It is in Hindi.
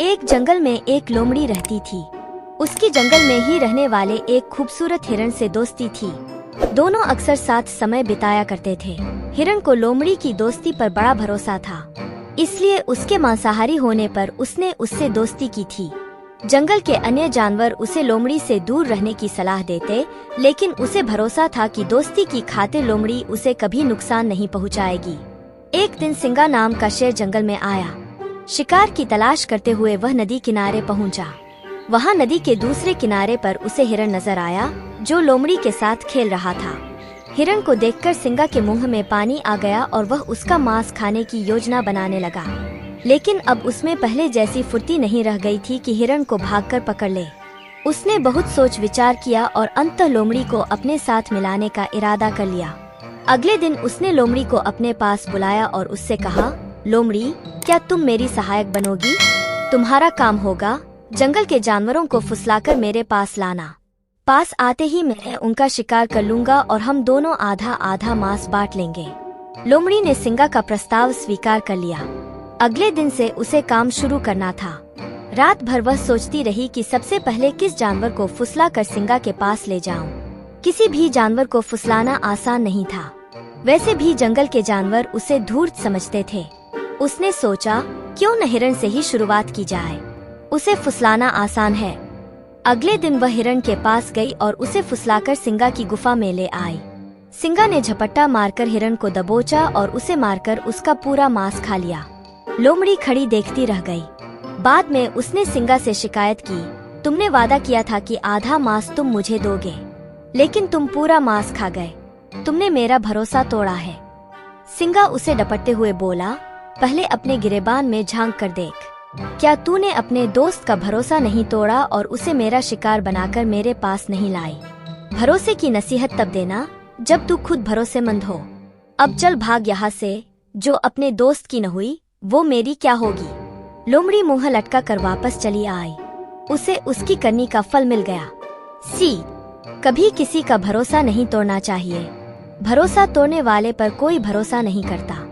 एक जंगल में एक लोमड़ी रहती थी। उसकी जंगल में ही रहने वाले एक खूबसूरत हिरण से दोस्ती थी। दोनों अक्सर साथ समय बिताया करते थे। हिरण को लोमड़ी की दोस्ती पर बड़ा भरोसा था, इसलिए उसके मांसाहारी होने पर उसने उससे दोस्ती की थी। जंगल के अन्य जानवर उसे लोमड़ी से दूर रहने की सलाह देते, लेकिन उसे भरोसा था कि दोस्ती की खातिर लोमड़ी उसे कभी नुकसान नहीं पहुंचाएगी। एक दिन सिंगा नाम का शेर जंगल में आया। शिकार की तलाश करते हुए वह नदी किनारे पहुंचा। वहां नदी के दूसरे किनारे पर उसे हिरण नजर आया, जो लोमड़ी के साथ खेल रहा था। हिरण को देखकर सिंगा के मुंह में पानी आ गया और वह उसका मांस खाने की योजना बनाने लगा। लेकिन अब उसमें पहले जैसी फुर्ती नहीं रह गई थी कि हिरण को भागकर पकड़ ले। उसने बहुत सोच विचार किया और अंततः लोमड़ी को अपने साथ मिलाने का इरादा कर लिया। अगले दिन उसने लोमड़ी को अपने पास बुलाया और उससे कहा, लोमड़ी, क्या तुम मेरी सहायक बनोगी? तुम्हारा काम होगा जंगल के जानवरों को फुसलाकर मेरे पास लाना। पास आते ही मैं उनका शिकार कर लूंगा और हम दोनों आधा आधा मांस बांट लेंगे। लोमड़ी ने सिंगा का प्रस्ताव स्वीकार कर लिया। अगले दिन से उसे काम शुरू करना था। रात भर वह सोचती रही कि सबसे पहले किस जानवर को फुसला कर सिंगा के पास ले जाऊं। किसी भी जानवर को फुसलाना आसान नहीं था। वैसे भी जंगल के जानवर उसे धूर्त समझते थे। उसने सोचा, क्यों न हिरण से ही शुरुआत की जाए, उसे फुसलाना आसान है। अगले दिन वह हिरण के पास गई और उसे फुसलाकर सिंगा की गुफा में ले आई। सिंगा ने झपट्टा मारकर हिरण को दबोचा और उसे मारकर उसका पूरा मांस खा लिया। लोमड़ी खड़ी देखती रह गई। बाद में उसने सिंगा से शिकायत की, तुमने वादा किया था कि आधा मांस तुम मुझे दोगे, लेकिन तुम पूरा मांस खा गए। तुमने मेरा भरोसा तोड़ा है। सिंगा उसे डपटते हुए बोला, पहले अपने गिरेबान में झांक कर देख। क्या तूने अपने दोस्त का भरोसा नहीं तोड़ा और उसे मेरा शिकार बनाकर मेरे पास नहीं लाई? भरोसे की नसीहत तब देना जब तू खुद भरोसेमंद हो। अब चल भाग यहाँ से। जो अपने दोस्त की न हुई वो मेरी क्या होगी? लोमड़ी मुंह लटका कर वापस चली आई। उसे उसकी करनी का फल मिल गया। कभी किसी का भरोसा नहीं तोड़ना चाहिए। भरोसा तोड़ने वाले पर कोई भरोसा नहीं करता।